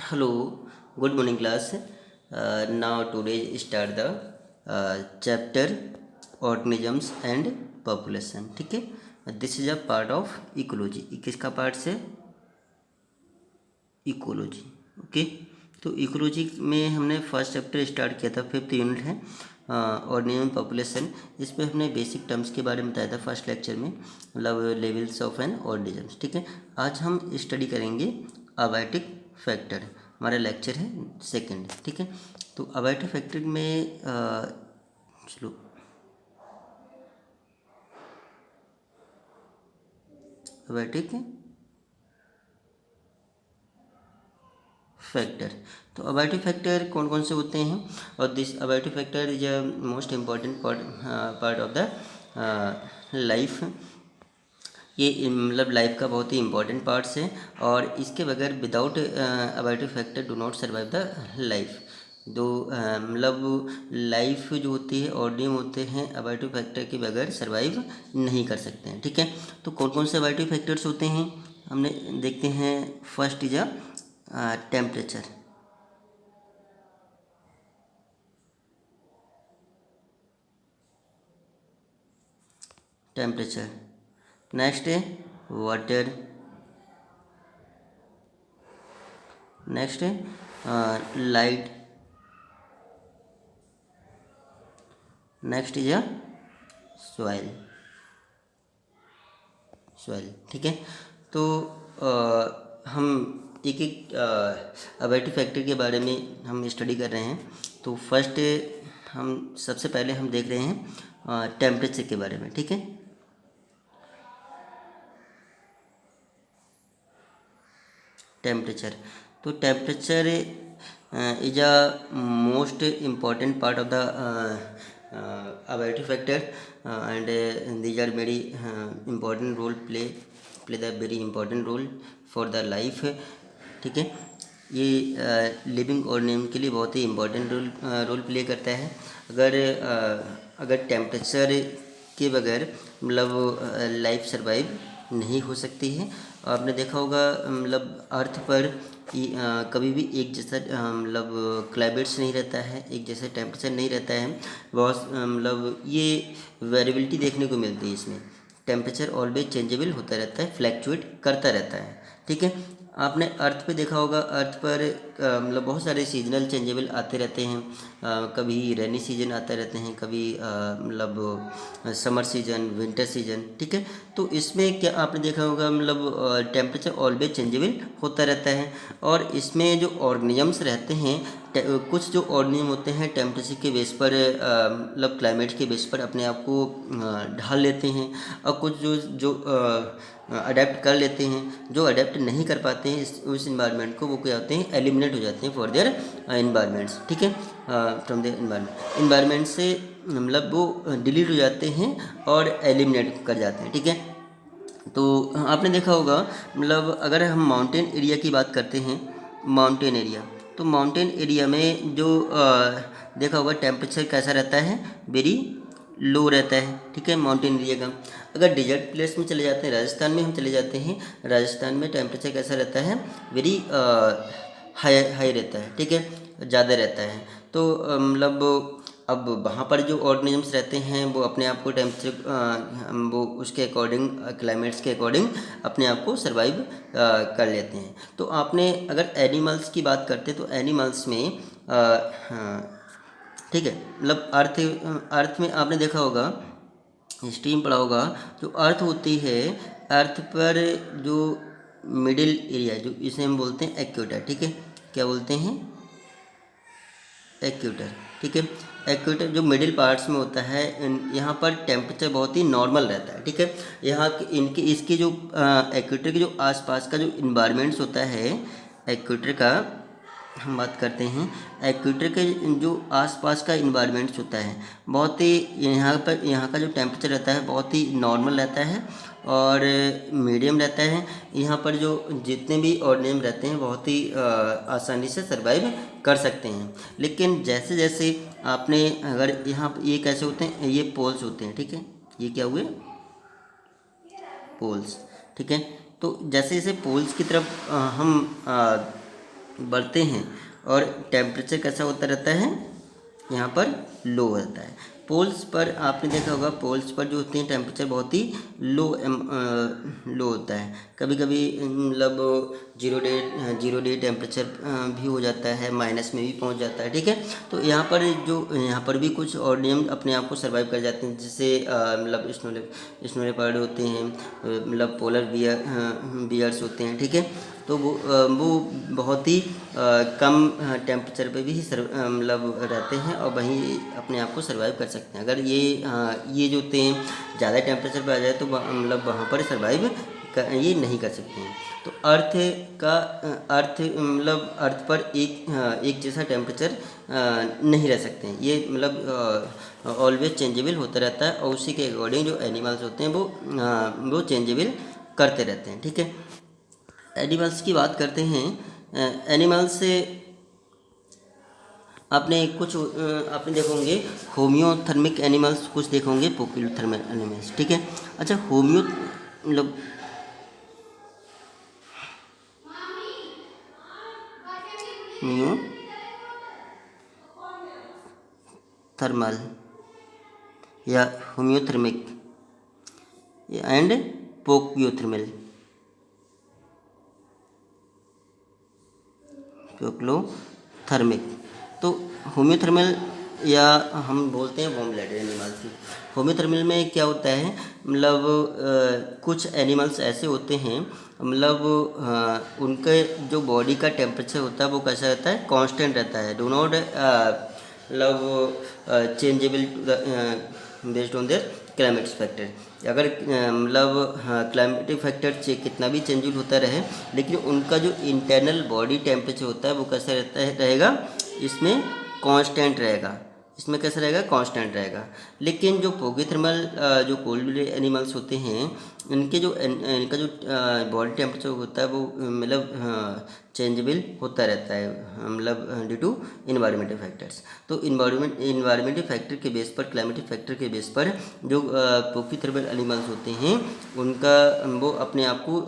Hello, good morning class. Now today start the chapter organisms and population. ठीक है, this is a part of ecology. किसका part से? Ecology. Okay. तो ecology में हमने first chapter start किया था, 5th यूनिट है ऑर्गेनिज्म पॉपुलेशन. इसमें हमने बेसिक टर्म्स के बारे में बताया था फर्स्ट लेक्चर में, मतलब लेवल्स ऑफ एन ऑर्गेनिज्म. ठीक है, आज हम स्टडी करेंगे अबायोटिक फैक्टर. हमारा लेक्चर है सेकंड. ठीक है, तो अबायोटिक फैक्टर में चलो अबायोटिक फैक्टर. तो अबायोटिक फैक्टर कौन कौन से होते हैं? और this abiotic factor is a most important part of the life. ये मतलब लाइफ का बहुत ही इंपॉर्टेंट पार्ट्स है, और इसके बगैर without abiotic factor do not survive the life. दो मतलब लाइफ जो होती है ऑर्गेनिज्म होते हैं अबायोटिक फैक्टर के बगैर सर्वाइव नहीं कर सकते हैं. ठीक है, तो कौन कौन से अबायोटिक फैक्टर्स होते हैं हमने देखते हैं. First is a temperature. Temperature. Next है वाटर. नेक्स्ट है light. Next is a soil. Soil. ठीक है, तो हम एक एक अबायोटिक फैक्टर के बारे में हम स्टडी कर रहे हैं. तो फर्स्ट हम सबसे पहले हम देख रहे हैं टेम्परेचर के बारे में. ठीक है, टेम्परेचर. तो temperature is a most important part of the abiotic factor, and these are very important role play the very important role for the life. ठीक है, ये लिविंग ऑर्गेनिज्म के लिए बहुत ही इम्पोर्टेंट रोल प्ले करता है. अगर टेम्परेचर के बगैर मतलब लाइफ सर्वाइव नहीं हो सकती है. आपने देखा होगा मतलब अर्थ पर कभी भी एक जैसा मतलब क्लाइमेट्स नहीं रहता है, एक जैसा टेम्परेचर नहीं रहता है. बहुत मतलब ये वेरिएबिलिटी देखने को मिलती है इसमें. टेम्परेचर ऑलवेज चेंजेबल होता रहता है, फ्लैक्चुएट करता रहता है. ठीक है, आपने अर्थ पे देखा होगा, अर्थ पर मतलब बहुत सारे सीजनल चेंजेबल आते रहते हैं. कभी रेनी सीजन आते रहते हैं, कभी मतलब समर सीजन, विंटर सीजन. ठीक है, तो इसमें क्या आपने देखा होगा मतलब टेम्परेचर ऑलवेज चेंजेबल होता रहता है. और इसमें जो ऑर्गेनिजम्स रहते हैं, कुछ जो ऑर्गेनिज्म होते हैं टेम्परेचर के बेस पर मतलब क्लाइमेट के बेस पर अपने आप को ढाल लेते हैं. और कुछ जो जो अडेप्ट कर लेते हैं. जो अडेप्ट नहीं कर पाते हैं उस इन्वायरमेंट को, वो क्या होते हैं, एलिमिनेट हो जाते हैं फॉर देयर इन्वायरमेंट्स. ठीक है, फ्रॉम देयर इन्वायरमेंट से मतलब वो डिलीट हो जाते हैं और एलिमिनेट कर जाते हैं. ठीक है, तो आपने देखा होगा मतलब अगर हम माउंटेन एरिया की बात करते हैं, माउंटेन एरिया, तो माउंटेन एरिया में जो देखा होगा टेम्परेचर कैसा रहता है, वेरी लो रहता है. ठीक है, माउंटेन एरिया का. अगर डिजर्ट प्लेस में चले जाते हैं, राजस्थान में हम चले जाते हैं, राजस्थान में टेम्परेचर कैसा रहता है, वेरी हाई हाई रहता है. ठीक है, ज़्यादा रहता है. तो मतलब अब वहाँ पर जो ऑर्गेनिजम्स रहते हैं वो अपने आप को टेम्परेचर वो उसके अकॉर्डिंग क्लाइमेट्स के अकॉर्डिंग अपने आप को सर्वाइव कर लेते हैं. तो आपने अगर एनिमल्स की बात करते तो एनिमल्स में हाँ, ठीक है, मतलब अर्थ में आपने देखा होगा, हिस्ट्री में पढ़ा होगा, जो अर्थ होती है, अर्थ पर जो मिडिल एरिया, जो इसे हम बोलते हैं एक्वेटर. ठीक है, क्या बोलते हैं, एक्वेटर. ठीक है, एक्वेटर जो मिडिल पार्ट्स में होता है, यहाँ पर टेम्परेचर बहुत ही नॉर्मल रहता है. ठीक है, यहाँ इनके इसके जो एक्वेटर के जो आसपास का जो इन्वायरमेंट्स होता है एक्वेटर का, हम बात करते हैं एक्वेटर के जो आसपास का इन्वायरमेंट्स होता है, बहुत ही यहाँ का जो टेम्परेचर रहता है बहुत ही नॉर्मल रहता है और मीडियम रहता है. यहाँ पर जो जितने भी ऑर्गेनिज्म रहते हैं बहुत ही आसानी से सर्वाइव कर सकते हैं. लेकिन जैसे जैसे आपने अगर यहाँ ये कैसे होते हैं, ये पोल्स होते हैं. ठीक है, ये क्या हुए, पोल्स. ठीक है, तो जैसे जैसे पोल्स की तरफ हम बढ़ते हैं और टेम्परेचर कैसा होता रहता है, यहाँ पर लो रहता है। पोल्स पर आपने देखा होगा, पोल्स पर जो होते हैं टेम्परेचर बहुत ही लो होता है। कभी कभी मतलब जीरो डे टेम्परेचर भी हो जाता है, माइनस में भी पहुंच जाता है, ठीक है। तो यहाँ पर भी कुछ ऑर्डियम अपने आप को सर्वाइव कर जाते हैं, जैसे मतलब स्नो लेपर्ड होते हैं, मतलब पोलर बियर्स होते हैं, ठीक है। तो वो बहुत ही कम टेम्परेचर पे भी मतलब रहते हैं और वहीं अपने आप को सर्वाइव कर सकते हैं। अगर ये जो होते हैं ज़्यादा टेम्परेचर पे आ जाए तो मतलब वहाँ पर सर्वाइव ये नहीं कर सकते हैं। तो अर्थ पर एक जैसा टेम्परेचर नहीं रह सकते हैं, ये मतलब ऑलवेज चेंजेबल होता रहता है और उसी के अकॉर्डिंग जो एनिमल्स होते हैं वो चेंजेबल करते रहते हैं, ठीक है। एनिमल्स की बात करते हैं। एनिमल्स से आपने देखे होंगे होम्योथर्मिक एनिमल्स, कुछ देखे होंगे पोकिलोथर्मिक एनिमल्स, ठीक है। अच्छा, मतलब थर्मल या होम्योथर्मिक एंड पोकियोथर्मल, पोकिलोथर्मिक। तो होम्योथर्मल या हम बोलते हैं वार्म ब्लडेड एनिमल्स। होम्योथर्मल में क्या होता है, मतलब कुछ एनिमल्स ऐसे होते हैं, मतलब उनके जो बॉडी का टेम्परेचर होता है वो कैसा रहता है, कांस्टेंट रहता है, डो नॉट मतलब changeable based on their climatic factor. अगर मतलब क्लाइमेटिक फैक्टर कितना भी चेंज होता रहे, लेकिन उनका जो इंटरनल बॉडी टेम्परेचर होता है वो कैसा रहेगा, इसमें कांस्टेंट रहेगा। इसमें कैसा रहेगा, कांस्टेंट रहेगा। लेकिन जो पोकियोथर्मल जो कोल्ड ब्लडेड एनिमल्स होते हैं, इनका जो बॉडी टेम्परेचर होता है वो मतलब चेंजेबल होता रहता है, मतलब ड्यू टू इन्वायरमेंटल फैक्टर्स। तो इन्वायरमेंटल फैक्टर के बेस पर, क्लाइमेटिक फैक्टर के बेस पर जो पोकियोथर्मल एनिमल्स होते हैं उनका वो अपने आप को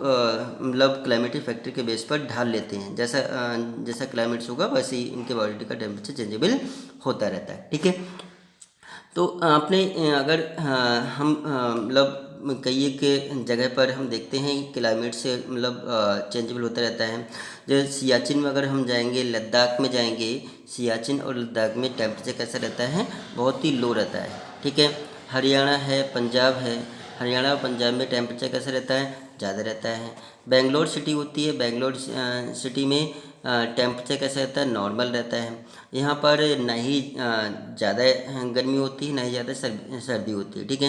मतलब क्लाइमेटिक फैक्टर के बेस पर ढाल लेते हैं। जैसा क्लाइमेट्स होगा वैसे ही इनके बॉडी का टेम्परेचर चेंजेबल होता रहता है, ठीक है। तो आपने अगर हम मतलब कई एक जगह पर हम देखते हैं क्लाइमेट से मतलब चेंजेबल होता रहता है। जैसे सियाचिन में अगर हम जाएंगे, लद्दाख में जाएंगे, सियाचिन और लद्दाख में टेम्परेचर कैसा रहता है, बहुत ही लो रहता है, ठीक है। हरियाणा है, पंजाब है, हरियाणा और पंजाब में टेम्परेचर कैसा रहता है, ज़्यादा रहता है। बेंगलोर सिटी होती है, बेंगलोर सिटी में टेम्परेचर कैसा रहता है, नॉर्मल रहता है। यहाँ पर ना ही ज़्यादा गर्मी होती है, ना ही ज़्यादा सर्दी होती है, ठीक है।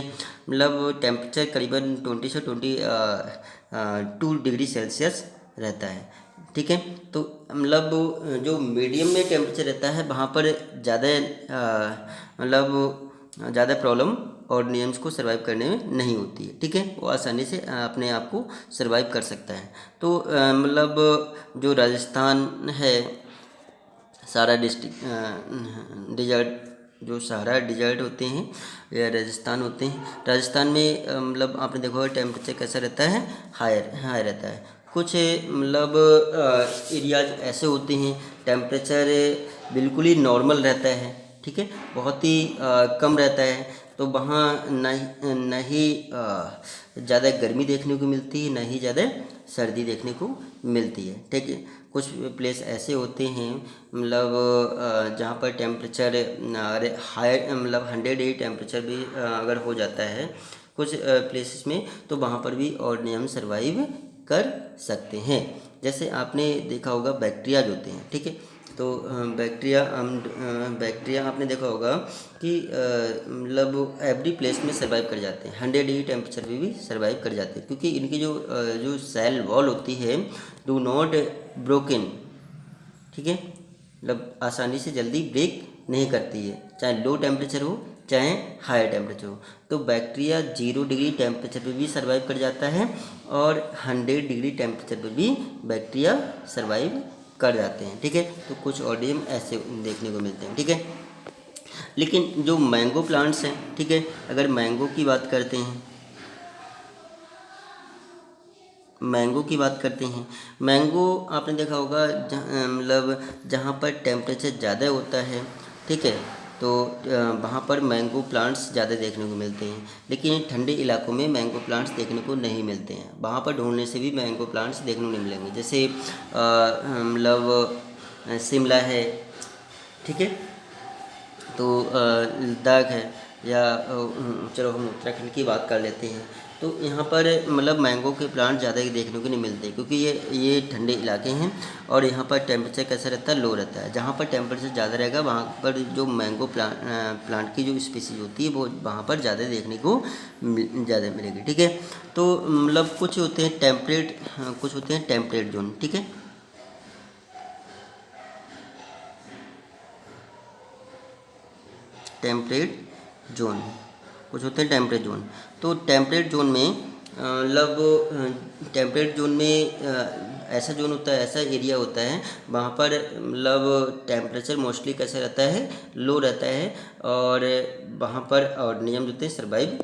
मतलब टेम्परेचर करीबन 2 डिग्री सेल्सियस रहता है, ठीक है। तो मतलब जो मीडियम में टेम्परेचर रहता है वहाँ पर मतलब ज़्यादा प्रॉब्लम और नियम्स को सर्वाइव करने में नहीं होती है, ठीक है। वो आसानी से अपने आप को सर्वाइव कर सकता है। तो मतलब जो राजस्थान है, सारा डिस्ट्रिक्ट डिजर्ट, जो सारा डिजर्ट होते हैं या राजस्थान होते हैं, राजस्थान में मतलब आपने देखा होगा टेम्परेचर कैसा रहता है, हाई रहता है। कुछ मतलब एरियाज ऐसे होते हैं टेम्परेचर बिल्कुल ही नॉर्मल रहता है, ठीक है, बहुत ही कम रहता है। तो वहाँ न ही ज़्यादा गर्मी देखने को मिलती है, न ही ज़्यादा सर्दी देखने को मिलती है, ठीक है। कुछ प्लेस ऐसे होते हैं मतलब जहाँ पर टेम्परेचर हाई मतलब 108 टेम्परेचर भी अगर हो जाता है कुछ प्लेसेस में, तो वहाँ पर भी और हम सर्वाइव कर सकते हैं। जैसे आपने देखा होगा बैक्टीरियाज होते हैं, ठीक है। तो बैक्टीरिया आपने देखा होगा कि मतलब एवरी प्लेस में सर्वाइव कर जाते हैं, 100 डिग्री टेम्परेचर पे भी सर्वाइव कर जाते हैं, क्योंकि इनकी जो सेल वॉल होती है डू नॉट ब्रोकन, ठीक है, मतलब आसानी से जल्दी ब्रेक नहीं करती है, चाहे लो टेम्परेचर हो चाहे हाई टेम्परेचर हो। तो बैक्टीरिया 0 डिग्री टेम्परेचर पे भी सर्वाइव कर जाता है और 100 डिग्री टेम्परेचर पे भी बैक्टीरिया सर्वाइव कर जाते हैं, ठीक है। तो कुछ ऑर्डियम ऐसे देखने को मिलते हैं, ठीक है। लेकिन जो मैंगो प्लांट्स हैं, ठीक है, अगर मैंगो की बात करते हैं, मैंगो की बात करते हैं। मैंगो आपने देखा होगा मतलब जहाँ पर टेम्परेचर ज़्यादा होता है, ठीक है, तो वहाँ पर मैंगो प्लांट्स ज़्यादा देखने को मिलते हैं, लेकिन ठंडे इलाकों में मैंगो प्लांट्स देखने को नहीं मिलते हैं। वहाँ पर ढूंढने से भी मैंगो प्लांट्स देखने को नहीं मिलेंगे। जैसे मतलब शिमला है, ठीक है, तो लद्दाख है, या चलो हम उत्तराखंड की बात कर लेते हैं। तो यहाँ पर मतलब मैंगो के प्लांट ज़्यादा ही देखने को नहीं मिलते, क्योंकि ये ठंडे इलाके हैं और यहाँ पर टेम्परेचर कैसा रहता है, लो रहता है। जहाँ पर टेम्परेचर ज़्यादा रहेगा वहाँ पर जो मैंगो प्लांट की जो स्पीसीज होती है वो वहाँ पर ज़्यादा देखने को ज़्यादा मिलेगी, ठीक है। तो मतलब कुछ होते हैं टेम्परेट, कुछ होते हैं टेम्परेट जोन, ठीक है। टेम्परेट जोन, कुछ होते हैं टेम्परेट जोन। तो टेम्परेट जोन में मतलब टेम्परेट जोन में ऐसा जोन होता है, ऐसा एरिया होता है वहाँ पर मतलब टेम्परेचर मोस्टली कैसा रहता है, लो रहता है, और वहाँ पर ऑर्गेनिज्म होते हैं सर्वाइव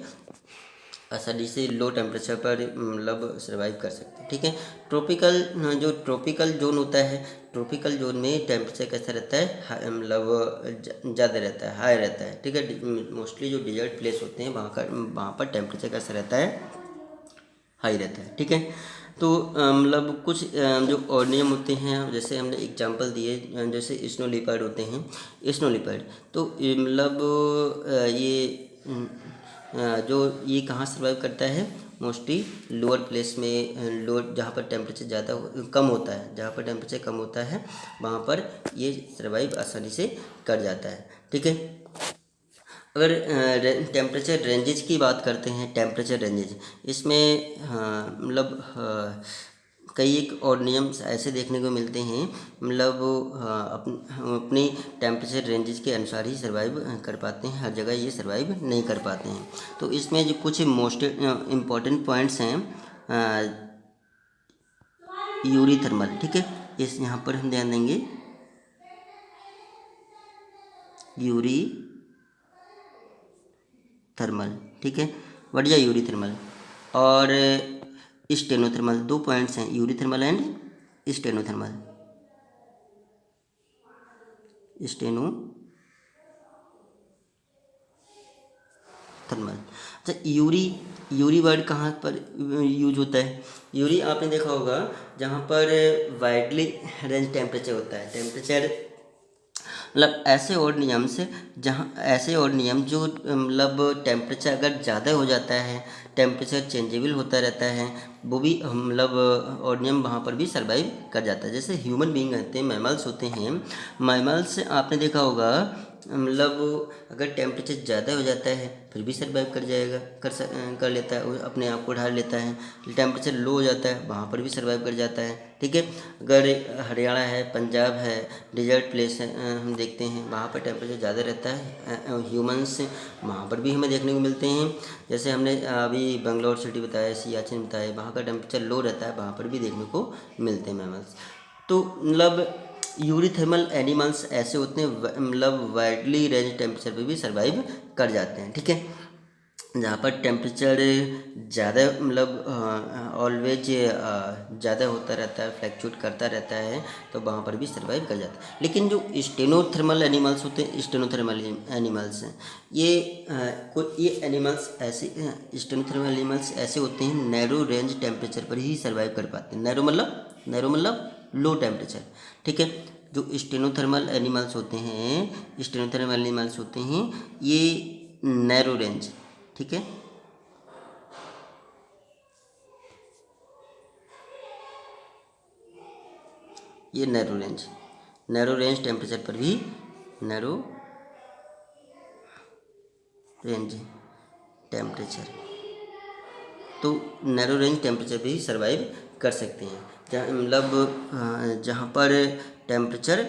आसानी से लो टेम्परेचर पर मतलब सर्वाइव कर सकते हैं, ठीक है। ट्रॉपिकल, जो ट्रॉपिकल जोन होता है, ट्रॉपिकल जोन में टेम्परेचर कैसा रहता है, मतलब ज़्यादा रहता है, हाई रहता है, ठीक है। मोस्टली जो डिजर्ट प्लेस होते हैं वहाँ पर टेम्परेचर कैसा रहता है, हाई रहता है, ठीक है। तो मतलब कुछ जो ऑर्गेनिज्म होते हैं, जैसे हमने एग्जांपल दिए, जैसे स्नो लिपर्ड होते हैं, स्नो लिपर्ड, तो मतलब जो ये कहाँ सर्वाइव करता है, मोस्टली लोअर प्लेस में, लोअर जहाँ पर टेम्परेचर ज़्यादा कम होता है, जहाँ पर टेम्परेचर कम होता है वहाँ पर ये सर्वाइव आसानी से कर जाता है, ठीक है। अगर टेम्परेचर रेंजेस की बात करते हैं, टेम्परेचर रेंजेस, इसमें मतलब कई एक और नियम ऐसे देखने को मिलते हैं, मतलब अपनी टेम्परेचर रेंजेस के अनुसार ही सर्वाइव कर पाते हैं, हर जगह ये सर्वाइव नहीं कर पाते हैं। तो इसमें जो कुछ मोस्ट इम्पॉर्टेंट पॉइंट्स हैं, यूरी थर्मल, ठीक है, इस यहाँ पर हम ध्यान देंगे, यूरी थर्मल, ठीक है, बढ़िया, यूरी थर्मल और स्टेनोथर्मल, दो पॉइंट्स हैं, Yuri thermal and stenothermal, steno thermal. अच्छा, यूरी, यूरी वर्ड कहाँ पर यूज होता है, यूरी आपने देखा होगा जहाँ पर वाइडली रेंज टेम्परेचर होता है, टेम्परेचर मतलब ऐसे और नियम से, जहाँ ऐसे और नियम जो मतलब टेम्परेचर अगर ज़्यादा हो जाता है, टेम्परेचर चेंजेबल होता रहता है, वो भी मतलब और नियम वहाँ पर भी सर्वाइव कर जाता है। जैसे ह्यूमन बीइंग होते हैं, मैमल्स होते हैं, मैमल्स आपने देखा होगा मतलब अगर टेम्परेचर ज़्यादा हो जाता है फिर भी सर्वाइव कर जाएगा, कर लेता है, वो अपने आप को ढाल लेता है। टेम्परेचर लो हो जाता है वहाँ पर भी सर्वाइव कर जाता है, ठीक है। अगर हरियाणा है, पंजाब है, डिजर्ट प्लेस है, हम देखते हैं वहाँ पर टेम्परेचर ज़्यादा रहता है, ह्यूमन्स वहाँ पर भी हमें देखने को मिलते हैं। जैसे हमने अभी बेंगलोर सिटी बताया, सियाचिन बताया, वहाँ का टेम्परेचर लो रहता है, वहाँ पर भी देखने को मिलते हैं मैमल्स। तो मतलब यूरीथर्मल एनिमल्स ऐसे होते हैं मतलब वाइडली रेंज टेम्परेचर पे भी सर्वाइव कर जाते हैं, ठीक है। जहाँ पर टेम्परेचर ज़्यादा मतलब ऑलवेज ज़्यादा होता रहता है, फ्लैक्चुएट करता रहता है, तो वहाँ पर भी सर्वाइव कर जाता है। लेकिन जो स्टेनोथर्मल एनिमल्स होते हैं, स्टेनोथर्मल एनिमल्स हैं, ये एनिमल्स ऐसे, स्टेनोथर्मल एनिमल्स ऐसे होते हैं नैरो रेंज टेम्परेचर पर ही सर्वाइव कर पाते हैं। नैरो मतलब लो टेम्परेचर, ठीक है। जो स्टेनोथर्मल एनिमल्स होते हैं, स्टेनोथर्मल एनिमल्स होते हैं, ये नैरो रेंज, ठीक है, ये नैरो रेंज टेम्परेचर पर भी, नैरो रेंज टेम्परेचर, तो नैरो रेंज टेम्परेचर पे ही सर्वाइव कर सकते हैं, जहाँ मतलब जहाँ पर टेम्परेचर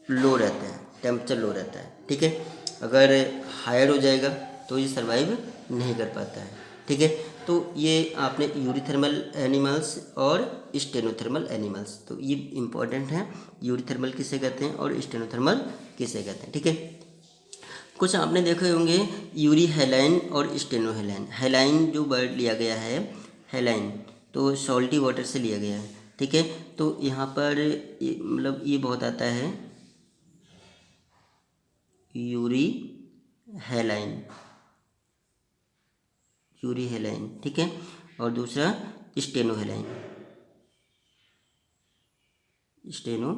लो रहता है, टेम्परेचर लो रहता है, ठीक है। अगर हायर हो जाएगा तो ये सर्वाइव नहीं कर पाता है, ठीक है। तो ये आपने यूरीथर्मल एनिमल्स और स्टेनोथर्मल एनिमल्स, तो ये इंपॉर्टेंट हैं, यूरीथर्मल किसे कहते हैं और स्टेनोथर्मल किसे कहते हैं, ठीक है। कुछ आपने देखे होंगे यूरी हेलाइन और स्टेनो हेलाइन। हेलाइन जो वर्ड लिया गया है, हेलाइन, तो सॉल्टी वाटर से लिया गया है, ठीक है। तो यहाँ पर मतलब ये बहुत आता है यूरी हेलाइन, यूरी हेलाइन, ठीक है। और दूसरा स्टेनो हेलाइन, स्टेनो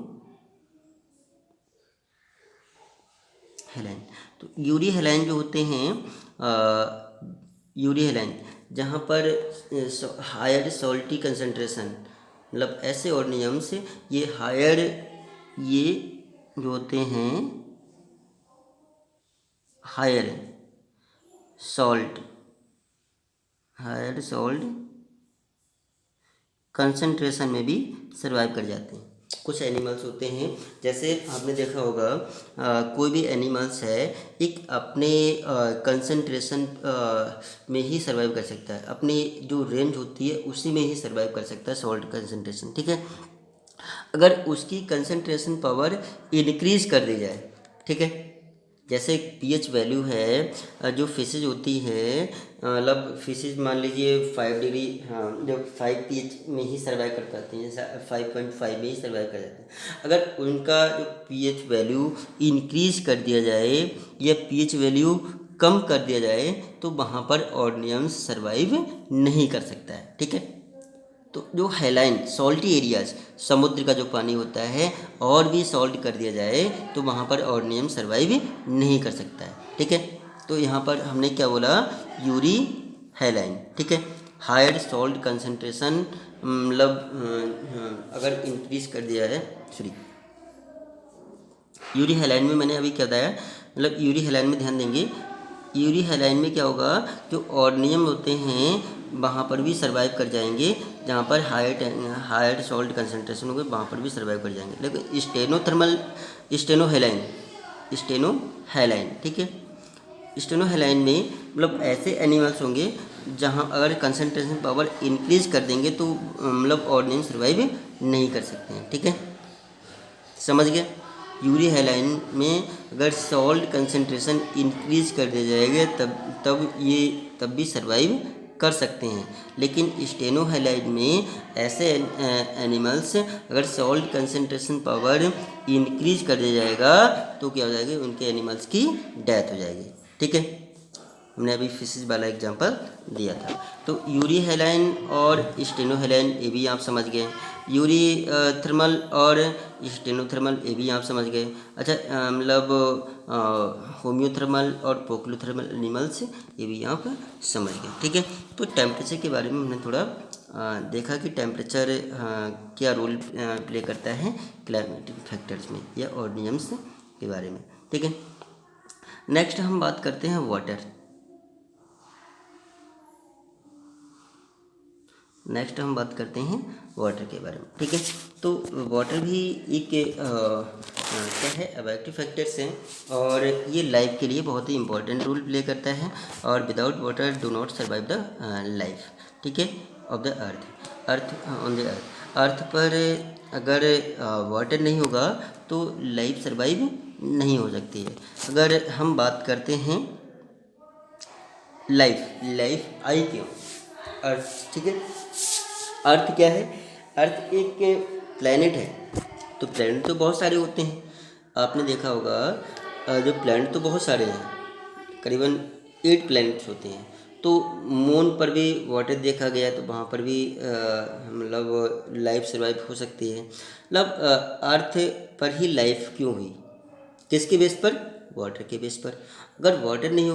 हेलाइन। तो यूरी हेलाइन जो होते हैं यूरी हेलाइन जहाँ पर हायर सॉल्टी कंसंट्रेशन, मतलब ऐसे ऑर्गेनिजम्स ये हायर, ये जो होते हैं higher salt, higher salt concentration में भी सर्वाइव कर जाते हैं। कुछ एनिमल्स होते हैं, जैसे आपने देखा होगा कोई भी एनिमल्स है एक अपने कंसंट्रेशन में ही सर्वाइव कर सकता है, अपनी जो रेंज होती है उसी में ही सर्वाइव कर सकता है सॉल्ट कंसंट्रेशन, ठीक है। अगर उसकी कंसंट्रेशन पावर इंक्रीज कर दी जाए, ठीक है, जैसे पीएच वैल्यू है जो फिशेज होती है, मतलब फिशेज मान लीजिए 5 डिग्री, हाँ, जो 5 pH में ही सर्वाइव कर पाती हैं, जैसे 5.5 में ही सर्वाइव कर जाते हैं। अगर उनका जो पीएच वैल्यू इंक्रीज कर दिया जाए या पीएच वैल्यू कम कर दिया जाए तो वहाँ पर ऑर्गेनिजम्स सर्वाइव नहीं कर सकता है, ठीक है। तो जो हेलाइन सॉल्टी एरियाज, समुद्र का जो पानी होता है और भी सॉल्ट कर दिया जाए तो वहाँ पर ऑर्गेनिज्म सर्वाइव नहीं कर सकता है, ठीक है। तो यहाँ पर हमने क्या बोला, यूरी हेलाइन, ठीक है। हायर सॉल्ट कंसंट्रेशन, मतलब अगर इंक्रीज कर दिया है, सॉरी, यूरी हेलाइन में मैंने अभी क्या बताया, मतलब यूरी हेलाइन में ध्यान देंगे, यूरी हेलाइन में क्या होगा, जो ऑर्गेनिज्म होते हैं वहाँ पर भी सर्वाइव कर जाएंगे, जहाँ पर हायर सॉल्ट कंसंट्रेशन होंगे वहाँ पर भी सर्वाइव कर जाएंगे। लेकिन स्टेनोथर्मल, स्टेनो हेलाइन, स्टेनो हेलाइन, ठीक है, स्टेनो हेलाइन में मतलब ऐसे एनिमल्स होंगे जहाँ अगर कंसंट्रेशन पावर इंक्रीज कर देंगे तो मतलब ऑर्गेनिज्म सर्वाइव नहीं कर सकते हैं, ठीक है, समझ गए। यूरी हेलाइन में अगर सॉल्ट कंसंट्रेशन इंक्रीज कर दिया जाएगा तब भी सर्वाइव कर सकते हैं। लेकिन स्टेनो हेलाइन में ऐसे एनिमल्स अगर सॉल्ट कंसंट्रेशन पावर इंक्रीज कर दिया जाएगा तो क्या हो जाएगा, उनके एनिमल्स की डेथ हो जाएगी, ठीक है। हमने अभी फिशेज वाला एग्जांपल दिया था। तो यूरी हेलाइन और स्टेनो हेलाइन ये भी आप समझ गए, यूरी थर्मल और स्टेनोथर्मल ये भी आप समझ गए। अच्छा, मतलब होम्योथर्मल और पोक्लोथर्मल एनिमल्स ये भी आप समझ गए, ठीक है। तो टेम्परेचर के बारे में हमने थोड़ा देखा कि टेम्परेचर क्या रोल प्ले करता है क्लाइमेटिक फैक्टर्स में या ऑर्गेनिजम्स के बारे में, ठीक है। नेक्स्ट हम बात करते हैं वाटर। नेक्स्ट हम बात करते हैं वाटर के बारे में, ठीक है। तो वाटर भी एक क्या है, अबैक्टिव फैक्टर्स हैं और ये लाइफ के लिए बहुत ही इंपॉर्टेंट रोल प्ले करता है और without water do not survive the life, ठीक है, of the earth on the earth पर अगर वाटर नहीं होगा तो लाइफ सर्वाइव नहीं हो सकती है। अगर हम बात करते हैं लाइफ आई क्यों, अर्थ, ठीक है। अर्थ क्या है, अर्थ एक प्लेनेट है। तो प्लेनेट तो बहुत सारे होते हैं, आपने देखा होगा जो प्लेनेट तो बहुत सारे हैं, करीबन 8 प्लैनेट्स होते हैं। तो मून पर भी वाटर देखा गया तो वहाँ पर भी मतलब लाइफ सर्वाइव हो सकती है। मतलब अर्थ पर ही लाइफ क्यों हुई, किसके बेस पर, वाटर के बेस पर। अगर वाटर नहीं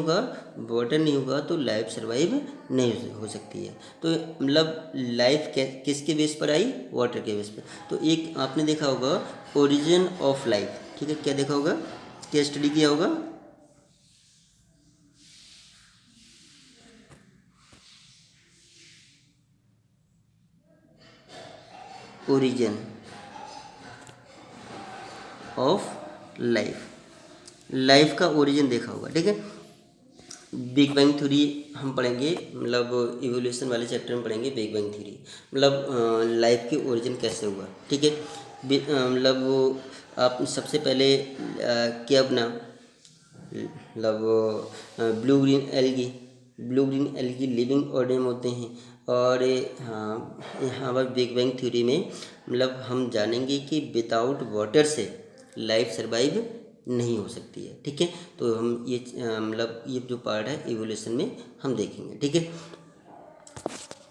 होगा तो लाइफ सर्वाइव नहीं हो सकती है। तो मतलब लाइफ किसके बेस पर आई, वाटर के बेस पर। तो एक आपने देखा होगा ओरिजिन ऑफ लाइफ, ठीक है, क्या देखा होगा, क्या स्टडी किया होगा, ओरिजिन ऑफ लाइफ का ओरिजिन देखा होगा, ठीक है। बिग बैंग थ्योरी हम पढ़ेंगे, मतलब इवोल्यूशन वाले चैप्टर में पढ़ेंगे बिग बैंग थ्योरी, मतलब लाइफ के ओरिजिन कैसे हुआ, ठीक है। मतलब वो आप सबसे पहले क्या बना, मतलब blue green algae living organism होते हैं और हाँ, यहाँ पर बिग बैंग थ्योरी में मतलब हम जानेंगे कि विदाउट वाटर से लाइफ सर्वाइव नहीं हो सकती है। ठीक है, तो हम ये मतलब ये जो पार्ट है इवोल्यूशन में हम देखेंगे। ठीक है,